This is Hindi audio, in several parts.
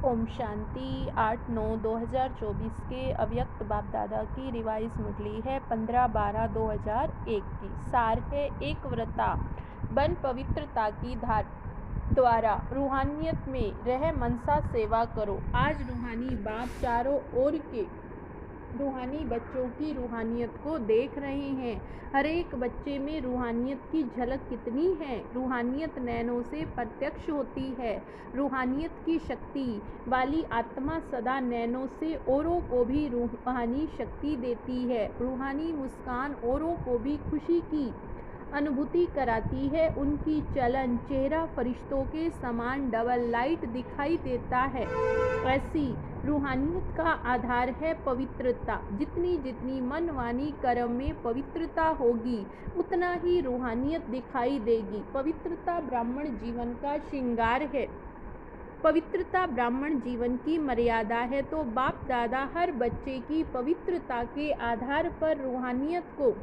ओम शांति 8/9/2024 के अव्यक्त बाप दादा की रिवाइज मुरली है 15/12/2001 की। सार है एक व्रता बन पवित्रता की धार द्वारा रूहानियत में रह मनसा सेवा करो। आज रूहानी बाप चारों ओर के रूहानी बच्चों की रूहानियत को देख रहे हैं। हर एक बच्चे में रूहानियत की झलक कितनी है। रूहानियत नैनों से प्रत्यक्ष होती है। रूहानियत की शक्ति वाली आत्मा सदा नैनों से औरों को भी रूहानी शक्ति देती है। रूहानी मुस्कान औरों को भी खुशी की अनुभूति कराती है। उनकी चलन चेहरा फरिश्तों के समान डबल लाइट दिखाई देता है। ऐसी रूहानियत का आधार है पवित्रता। जितनी जितनी मन वाणी कर्म में पवित्रता होगी उतना ही रूहानियत दिखाई देगी। पवित्रता ब्राह्मण जीवन का श्रृंगार है। पवित्रता ब्राह्मण जीवन की मर्यादा है। तो बाप दादा हर बच्चे की पवित्रता के आधार पर रूहानियत को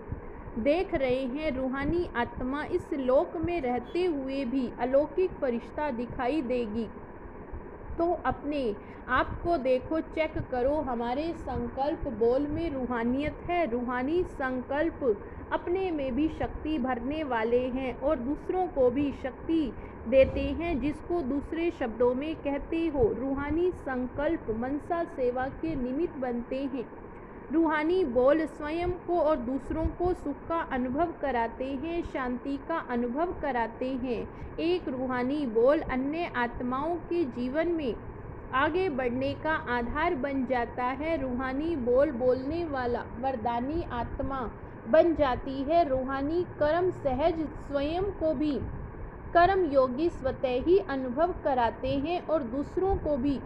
देख रहे हैं। रूहानी आत्मा इस लोक में रहते हुए भी अलौकिक फरिश्ता दिखाई देगी। तो अपने आप को देखो, चेक करो, हमारे संकल्प बोल में रूहानियत है। रूहानी संकल्प अपने में भी शक्ति भरने वाले हैं और दूसरों को भी शक्ति देते हैं, जिसको दूसरे शब्दों में कहते हो रूहानी संकल्प मनसा सेवा के निमित्त बनते हैं। रूहानी बोल स्वयं को और दूसरों को सुख का अनुभव कराते हैं, शांति का अनुभव कराते हैं। एक रूहानी बोल अन्य आत्माओं के जीवन में आगे बढ़ने का आधार बन जाता है। रूहानी बोल बोलने वाला वरदानी आत्मा बन जाती है। रूहानी कर्म सहज स्वयं को भी कर्म योगी स्वतः ही अनुभव कराते हैं और दूसरों को भी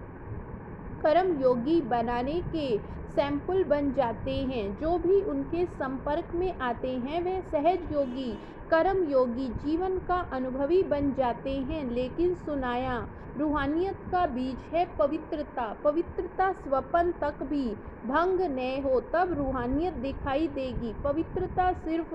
कर्म योगी बनाने के सैंपल बन जाते हैं। जो भी उनके संपर्क में आते हैं वे सहज योगी कर्म योगी जीवन का अनुभवी बन जाते हैं। लेकिन सुनाया रूहानियत का बीज है पवित्रता। पवित्रता स्वपन तक भी भंग न हो तब रूहानियत दिखाई देगी। पवित्रता सिर्फ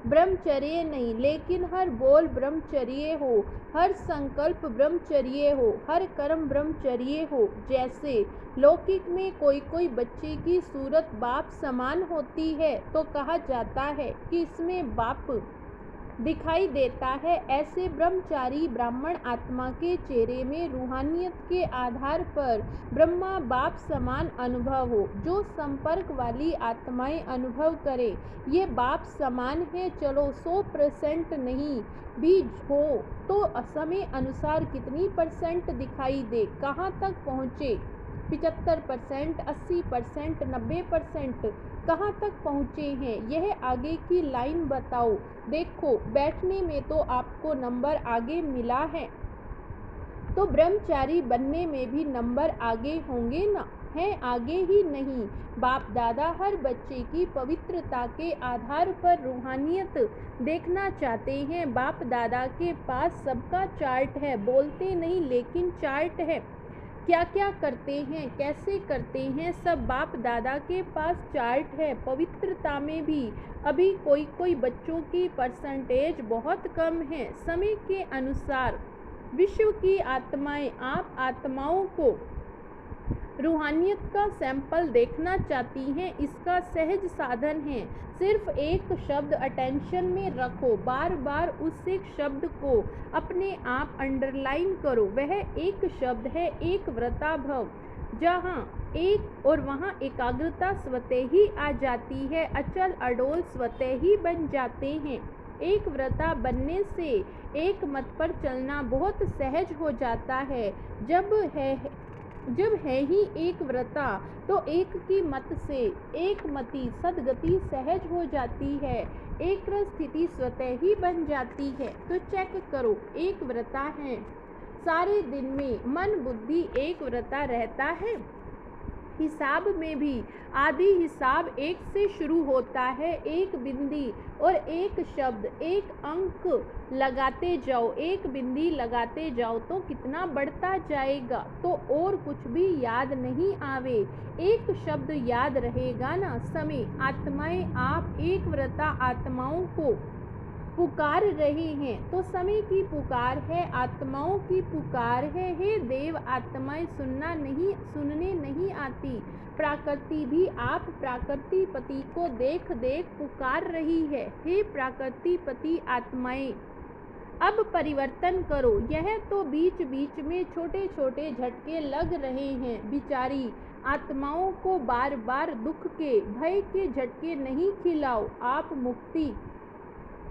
ब्रह्मचर्य नहीं, लेकिन हर बोल ब्रह्मचर्य हो, हर संकल्प ब्रह्मचर्य हो, हर कर्म ब्रह्मचर्य हो। जैसे लौकिक में कोई कोई बच्चे की सूरत बाप समान होती है तो कहा जाता है कि इसमें बाप दिखाई देता है, ऐसे ब्रह्मचारी ब्राह्मण आत्मा के चेहरे में रूहानियत के आधार पर ब्रह्मा बाप समान अनुभव हो। जो संपर्क वाली आत्माएं अनुभव करे ये बाप समान है। चलो 100% नहीं भी हो तो समय अनुसार कितनी परसेंट दिखाई दे, कहाँ तक पहुँचे, 75%, 80%, 90%, कहाँ तक पहुँचे हैं, यह आगे की लाइन बताओ। देखो बैठने में तो आपको नंबर आगे मिला है, तो ब्रह्मचारी बनने में भी नंबर आगे होंगे ना, हैं आगे ही नहीं। बाप दादा हर बच्चे की पवित्रता के आधार पर रूहानियत देखना चाहते हैं। बाप दादा के पास सबका चार्ट है, बोलते नहीं लेकिन चार्ट है। क्या क्या करते हैं, कैसे करते हैं, सब बाप दादा के पास चार्ट है। पवित्रता में भी अभी कोई कोई बच्चों की परसेंटेज बहुत कम है। समय के अनुसार विश्व की आत्माएं आप आत्माओं को रूहानियत का सैंपल देखना चाहती हैं। इसका सहज साधन है, सिर्फ एक शब्द अटेंशन में रखो, बार बार उस एक शब्द को अपने आप अंडरलाइन करो। वह एक शब्द है एक व्रता भव। जहाँ एक और वहाँ एकाग्रता स्वतः ही आ जाती है, अचल अडोल स्वतः ही बन जाते हैं। एक व्रता बनने से एक मत पर चलना बहुत सहज हो जाता है। जब है ही एक व्रता तो एक की मत से एक मति सदगति सहज हो जाती है। एक स्थिति स्वतः ही बन जाती है। तो चेक करो, एक व्रता है, सारे दिन में मन बुद्धि एक व्रता रहता है। हिसाब में भी आदि हिसाब एक से शुरू होता है। एक बिंदी और एक शब्द एक अंक लगाते जाओ, एक बिंदी लगाते जाओ तो कितना बढ़ता जाएगा। तो और कुछ भी याद नहीं आवे, एक शब्द याद रहेगा ना। समय आत्माएं आप एक व्रता आत्माओं को पुकार रहे हैं। तो समय की पुकार है, आत्माओं की पुकार है। हे देव आत्माएं सुनने नहीं आती। प्रकृति भी आप प्राकृति पति को देख देख पुकार रही है। हे प्राकृति पति आत्माएं अब परिवर्तन करो। यह तो बीच बीच में छोटे छोटे झटके लग रहे हैं। बिचारी आत्माओं को बार बार दुख के भय के झटके नहीं खिलाओ। आप मुक्ति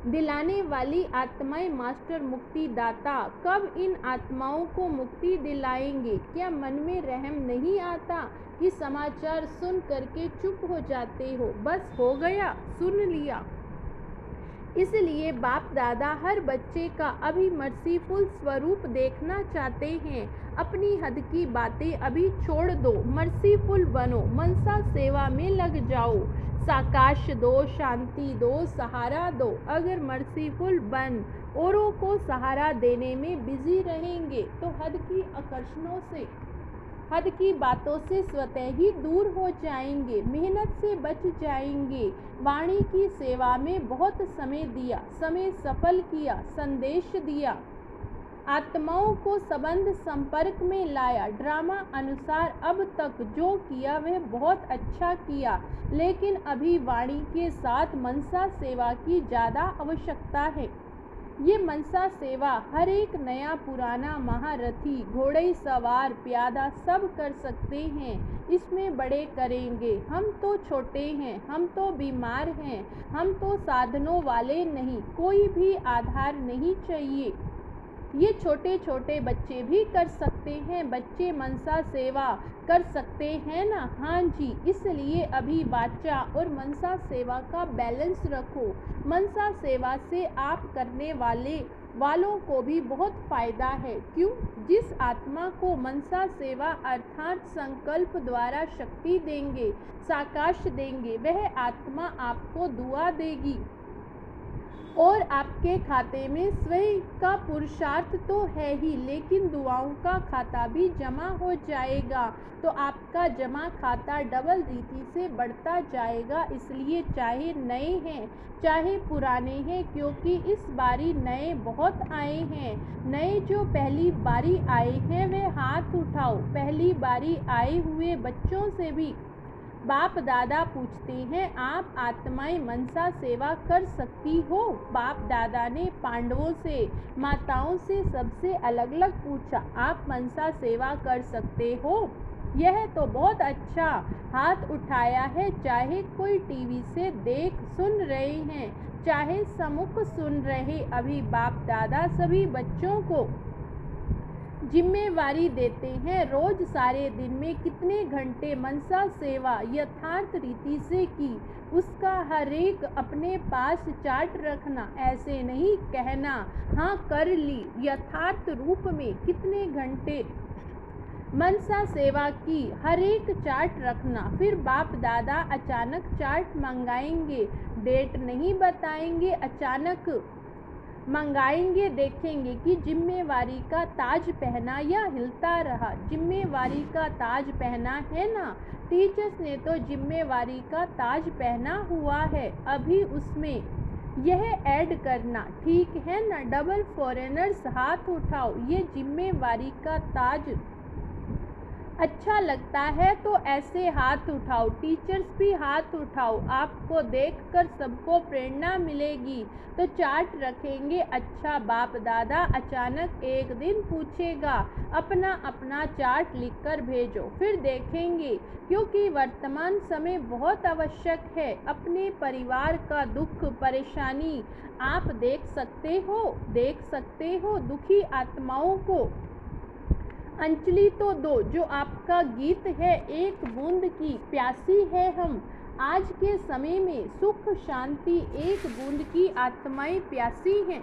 दिलाने वाली आत्माएं, मास्टर मुक्ति दाता कब इन आत्माओं को मुक्ति दिलाएंगे? क्या मन में रहम नहीं आता कि समाचार सुन करके चुप हो जाते हो? बस हो गया, सुन लिया। इसलिए बाप दादा हर बच्चे का अभी मर्सीफुल स्वरूप देखना चाहते हैं। अपनी हद की बातें अभी छोड़ दो, मर्सीफुल बनो, मनसा सेवा में लग जाओ। साकाश दो, शांति दो, सहारा दो। अगर मर्सीफुल बन औरों को सहारा देने में बिजी रहेंगे तो हद की आकर्षणों से, हद की बातों से स्वतः ही दूर हो जाएंगे, मेहनत से बच जाएंगे। वाणी की सेवा में बहुत समय दिया, समय सफल किया, संदेश दिया, आत्माओं को संबंध संपर्क में लाया। ड्रामा अनुसार अब तक जो किया वह बहुत अच्छा किया, लेकिन अभी वाणी के साथ मनसा सेवा की ज़्यादा आवश्यकता है। ये मनसा सेवा हर एक नया पुराना महारथी, घोड़े सवार, प्यादा सब कर सकते हैं। इसमें बड़े करेंगे। हम तो छोटे हैं, हम तो बीमार हैं, हम तो साधनों वाले नहीं, कोई भी आधार नहीं चाहिए। ये छोटे छोटे बच्चे भी कर सकते हैं। बच्चे मनसा सेवा कर सकते हैं ना? हाँ जी। इसलिए अभी वाचा और मनसा सेवा का बैलेंस रखो। मनसा सेवा से आप करने वालों को भी बहुत फायदा है। क्यों? जिस आत्मा को मनसा सेवा अर्थात संकल्प द्वारा शक्ति देंगे, साकाश देंगे, वह आत्मा आपको दुआ देगी और आपके खाते में स्वयं का पुरुषार्थ तो है ही, लेकिन दुआओं का खाता भी जमा हो जाएगा। तो आपका जमा खाता डबल रीति से बढ़ता जाएगा। इसलिए चाहे नए हैं चाहे पुराने हैं, क्योंकि इस बारी नए बहुत आए हैं। नए जो पहली बारी आए हैं वे हाथ उठाओ। पहली बारी आए हुए बच्चों से भी बाप दादा पूछते हैं, आप आत्माएं मनसा सेवा कर सकती हो? बाप दादा ने पांडवों से, माताओं से, सबसे अलग अलग पूछा, आप मनसा सेवा कर सकते हो? यह तो बहुत अच्छा हाथ उठाया है। चाहे कोई टीवी से देख सुन रहे हैं, चाहे सम्मुख सुन रहे, अभी बाप दादा सभी बच्चों को जिम्मेवारी देते हैं। रोज सारे दिन में कितने घंटे मनसा सेवा यथार्थ रीति से की, उसका हर एक अपने पास चार्ट रखना। ऐसे नहीं कहना हाँ कर ली, यथार्थ रूप में कितने घंटे मनसा सेवा की, हर एक चार्ट रखना। फिर बाप दादा अचानक चार्ट मंगाएंगे, डेट नहीं बताएंगे, अचानक मंगाएंगे। देखेंगे कि जिम्मेवारी का ताज पहना या हिलता रहा। जिम्मेवारी का ताज पहना है ना? टीचर्स ने तो जिम्मेवारी का ताज पहना हुआ है, अभी उसमें यह ऐड करना, ठीक है ना? डबल फॉरेनर्स हाथ उठाओ। ये जिम्मेवारी का ताज अच्छा लगता है तो ऐसे हाथ उठाओ। टीचर्स भी हाथ उठाओ। आपको देखकर सबको प्रेरणा मिलेगी। तो चार्ट रखेंगे। अच्छा बाप दादा अचानक एक दिन पूछेगा, अपना अपना चार्ट लिखकर भेजो। फिर देखेंगे, क्योंकि वर्तमान समय बहुत आवश्यक है। अपने परिवार का दुख परेशानी आप देख सकते हो। दुखी आत्माओं को अंजलि तो दो। जो आपका गीत है, एक बूंद की प्यासी है हम। आज के समय में सुख शांति, एक बूंद की आत्माएं प्यासी हैं।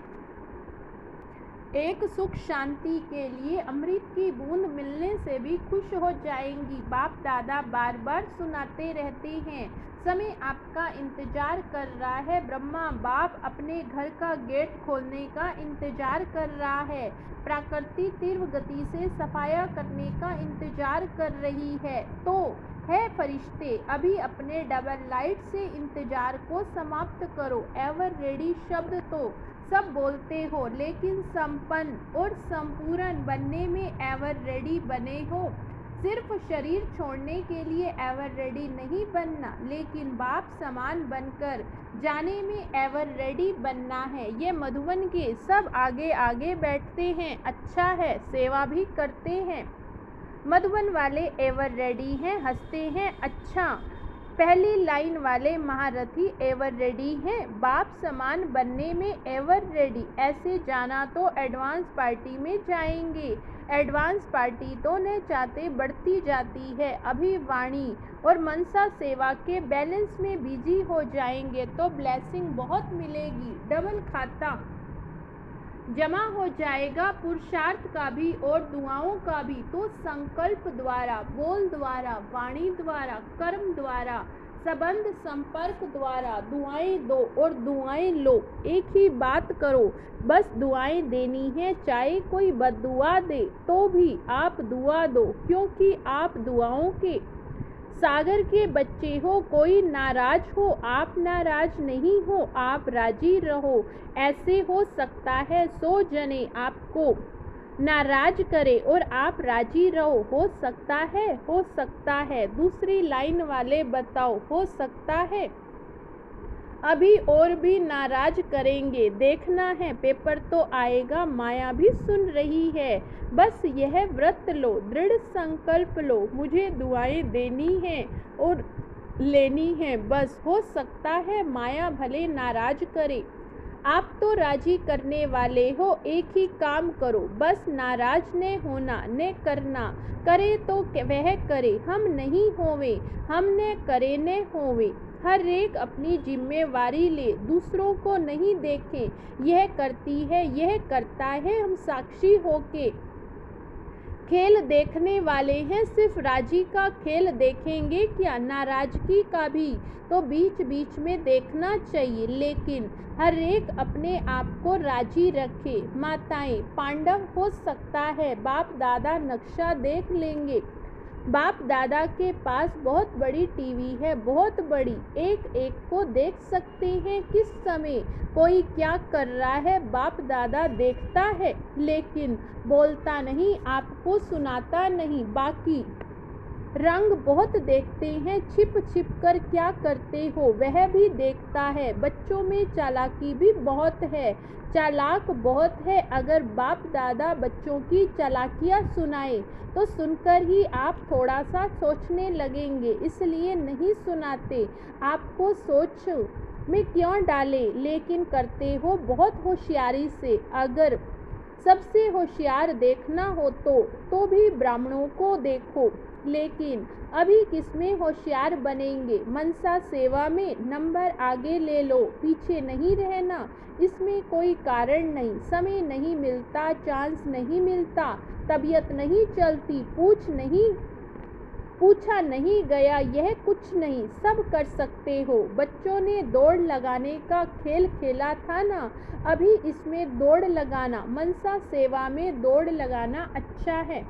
एक सुख शांति के लिए अमृत की बूंद मिलने से भी खुश हो जाएंगी। बाप दादा बार बार सुनाते रहते हैं। समय आपका इंतजार कर रहा है। ब्रह्मा बाप अपने घर का गेट खोलने का इंतजार कर रहा है। प्रकृति तीव्र गति से सफाया करने का इंतजार कर रही है। तो है फरिश्ते, अभी अपने डबल लाइट से इंतजार को समाप्त करो। एवर रेडी शब्द तो सब बोलते हो, लेकिन संपन्न और संपूर्ण बनने में एवर रेडी बने हो। सिर्फ शरीर छोड़ने के लिए एवर रेडी नहीं बनना, लेकिन बाप समान बनकर जाने में एवर रेडी बनना है। ये मधुबन के सब आगे आगे बैठते हैं, अच्छा है, सेवा भी करते हैं। मधुबन वाले एवर रेडी हैं, हंसते हैं, अच्छा। पहली लाइन वाले महारथी एवर रेडी हैं, बाप समान बनने में एवर रेडी। ऐसे जाना तो एडवांस पार्टी में जाएंगे। एडवांस पार्टी तो न चाहते बढ़ती जाती है। अभी वाणी और मनसा सेवा के बैलेंस में बिजी हो जाएंगे तो ब्लेसिंग बहुत मिलेगी, डबल खाता जमा हो जाएगा, पुरुषार्थ का भी और दुआओं का भी। तो संकल्प द्वारा, बोल द्वारा, वाणी द्वारा, कर्म द्वारा, संबंध संपर्क द्वारा दुआएं दो और दुआएं लो। एक ही बात करो, बस दुआएं देनी है, चाहे कोई बद्दुआ दे तो भी आप दुआ दो, क्योंकि आप दुआओं के सागर के बच्चे हो। कोई नाराज हो, आप नाराज नहीं हो, आप राजी रहो। ऐसे हो सकता है 100 जने आपको नाराज करे और आप राजी रहो। हो सकता है, हो सकता है। दूसरी लाइन वाले बताओ, हो सकता है अभी और भी नाराज करेंगे, देखना है, पेपर तो आएगा, माया भी सुन रही है। बस यह व्रत लो, दृढ़ संकल्प लो, मुझे दुआएं देनी है और लेनी है। बस हो सकता है माया भले नाराज करे, आप तो राजी करने वाले हो। एक ही काम करो, बस नाराज न होना, न करना। करे तो वह करे, हम नहीं होवे, हम न करे न होवे। हर एक अपनी जिम्मेवारी ले, दूसरों को नहीं देखें। यह करती है, यह करता है, हम साक्षी होके खेल देखने वाले हैं। सिर्फ राजी का खेल देखेंगे क्या, नाराजगी का भी तो बीच बीच में देखना चाहिए, लेकिन हर एक अपने आप को राजी रखे। माताएं, पांडव हो सकता है, बाप दादा नक्शा देख लेंगे। बाप दादा के पास बहुत बड़ी टीवी है, बहुत बड़ी, एक एक को देख सकते हैं। किस समय कोई क्या कर रहा है बाप दादा देखता है, लेकिन बोलता नहीं, आपको सुनाता नहीं। बाकी रंग बहुत देखते हैं, छिप छिप कर क्या करते हो वह भी देखता है। बच्चों में चालाकी भी बहुत है, चालाक बहुत है। अगर बाप दादा बच्चों की चालाकियाँ सुनाए तो सुनकर ही आप थोड़ा सा सोचने लगेंगे, इसलिए नहीं सुनाते। आपको सोच में क्यों डाले, लेकिन करते हो बहुत होशियारी से। अगर सबसे होशियार देखना हो तो भी ब्राह्मणों को देखो, लेकिन अभी किसमें होशियार बनेंगे। मनसा सेवा में नंबर आगे ले लो, पीछे नहीं रहना। इसमें कोई कारण नहीं, समय नहीं मिलता, चांस नहीं मिलता, तबीयत नहीं चलती, पूछा नहीं गया, यह कुछ नहीं, सब कर सकते हो। बच्चों ने दौड़ लगाने का खेल खेला था ना, अभी इसमें दौड़ लगाना, मनसा सेवा में दौड़ लगाना अच्छा है।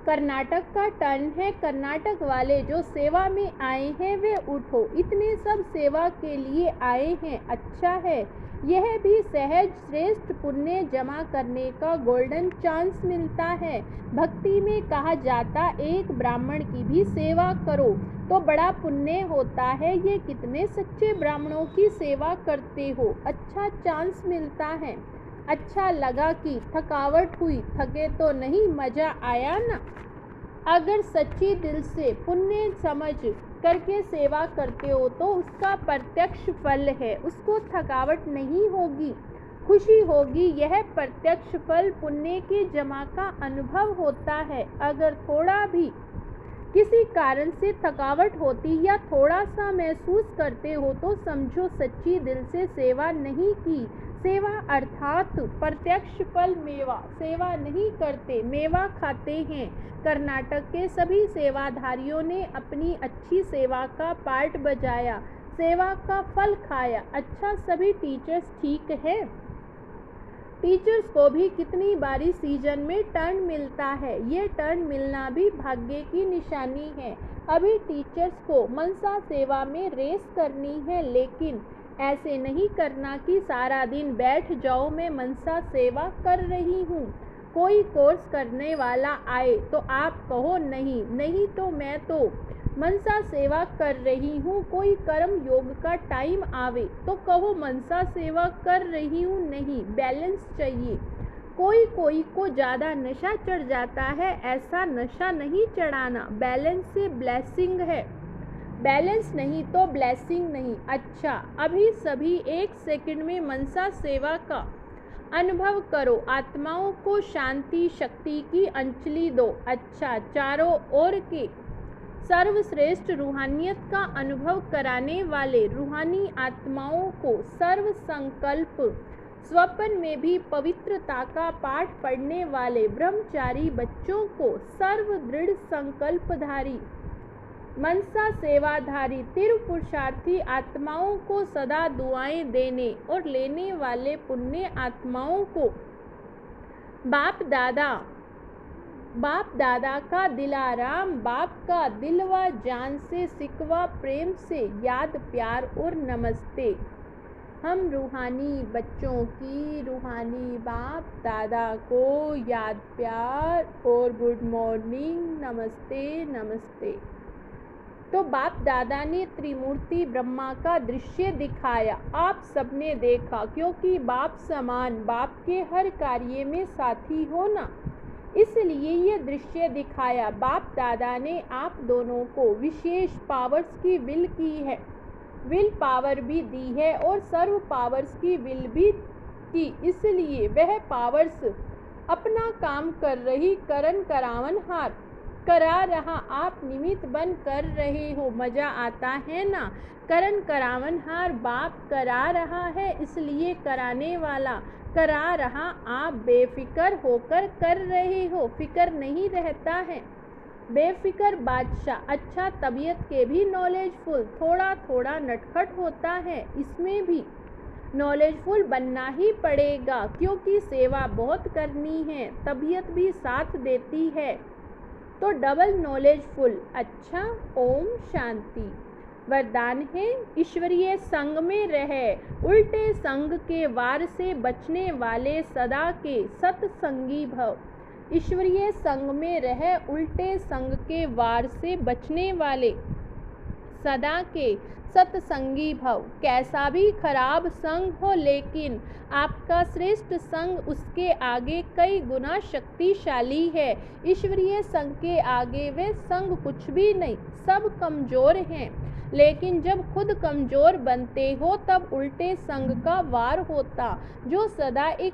कर्नाटक का टर्न है, कर्नाटक वाले जो सेवा में आए हैं वे उठो, इतने सब सेवा के लिए आए हैं, अच्छा है। यह भी सहज श्रेष्ठ पुण्य जमा करने का गोल्डन चांस मिलता है। भक्ति में कहा जाता एक ब्राह्मण की भी सेवा करो तो बड़ा पुण्य होता है। ये कितने सच्चे ब्राह्मणों की सेवा करते हो, अच्छा चांस मिलता है। अच्छा लगा कि थकावट हुई, थके तो नहीं, मजा आया ना। अगर सच्ची दिल से पुण्य समझ करके सेवा करते हो तो उसका प्रत्यक्ष फल है, उसको थकावट नहीं होगी, खुशी होगी। यह प्रत्यक्ष फल पुण्य के जमा का अनुभव होता है। अगर थोड़ा भी किसी कारण से थकावट होती या थोड़ा सा महसूस करते हो तो समझो सच्ची दिल से सेवा नहीं की। सेवा अर्थात प्रत्यक्ष फल मेवा, सेवा नहीं करते, मेवा खाते हैं। कर्नाटक के सभी सेवाधारियों ने अपनी अच्छी सेवा का पार्ट बजाया, सेवा का फल खाया। अच्छा, सभी टीचर्स ठीक है। टीचर्स को भी कितनी बारी सीजन में टर्न मिलता है, ये टर्न मिलना भी भाग्य की निशानी है। अभी टीचर्स को मनसा सेवा में रेस करनी है, लेकिन ऐसे नहीं करना कि सारा दिन बैठ जाओ, मैं मनसा सेवा कर रही हूँ। कोई कोर्स करने वाला आए तो आप कहो नहीं, नहीं तो मैं तो मनसा सेवा कर रही हूँ। कोई कर्म योग का टाइम आवे तो कहो मनसा सेवा कर रही हूँ नहीं, बैलेंस चाहिए। कोई को ज़्यादा नशा चढ़ जाता है, ऐसा नशा नहीं चढ़ाना, बैलेंस से ब्लेसिंग है, बैलेंस नहीं तो ब्लेसिंग नहीं। अच्छा, अभी सभी 1 सेकंड में मनसा सेवा का अनुभव करो, आत्माओं को शांति शक्ति की अंजलि दो। अच्छा, चारों ओर के सर्वश्रेष्ठ रूहानियत का अनुभव कराने वाले रूहानी आत्माओं को सर्व संकल्प, स्वप्न में भी पवित्रता का पाठ पढ़ने वाले ब्रह्मचारी बच्चों को सर्व दृढ़ संकल्पधारी मनसा सेवाधारी तीव्र पुरुषार्थी आत्माओं को सदा दुआएं देने और लेने वाले पुण्य आत्माओं को बाप दादा का दिलाराम, बाप का दिलवा जान से सिकवा प्रेम से याद प्यार और नमस्ते। हम रूहानी बच्चों की रूहानी बाप दादा को याद प्यार और गुड मॉर्निंग, नमस्ते नमस्ते। तो बाप दादा ने त्रिमूर्ति ब्रह्मा का दृश्य दिखाया, आप सबने देखा, क्योंकि बाप समान बाप के हर कार्य में साथी हो ना, इसलिए ये दृश्य दिखाया। बाप दादा ने आप दोनों को विशेष पावर्स की विल की है, विल पावर भी दी है और सर्व पावर्स की विल भी की, इसलिए वह पावर्स अपना काम कर रही, करन करावन हार करा रहा, आप निमित्त बन कर रहे हो, मजा आता है ना। करन करावन हार बाप करा रहा है, इसलिए कराने वाला करा रहा, आप बेफिक्र होकर कर रहे हो, फिक्र नहीं रहता है। बेफिक्र बादशाह। अच्छा, तबीयत के भी नॉलेजफुल, थोड़ा थोड़ा नटखट होता है, इसमें भी नॉलेजफुल बनना ही पड़ेगा, क्योंकि सेवा बहुत करनी है, तबीयत भी साथ देती है, तो डबल नॉलेजफुल। अच्छा, ओम शांति। वरदान है, ईश्वरीय संग में रहे, उल्टे संग के वार से बचने वाले सदा के सत्संगी भव। ईश्वरीय संग में रहे, उल्टे संग के वार से बचने वाले सदा के सत्संगी भव। कैसा भी खराब संग हो, लेकिन आपका श्रेष्ठ संग उसके आगे कई गुना शक्तिशाली है। ईश्वरीय संग के आगे वे संग कुछ भी नहीं, सब कमजोर हैं, लेकिन जब खुद कमजोर बनते हो तब उल्टे संग का वार होता, जो सदा एक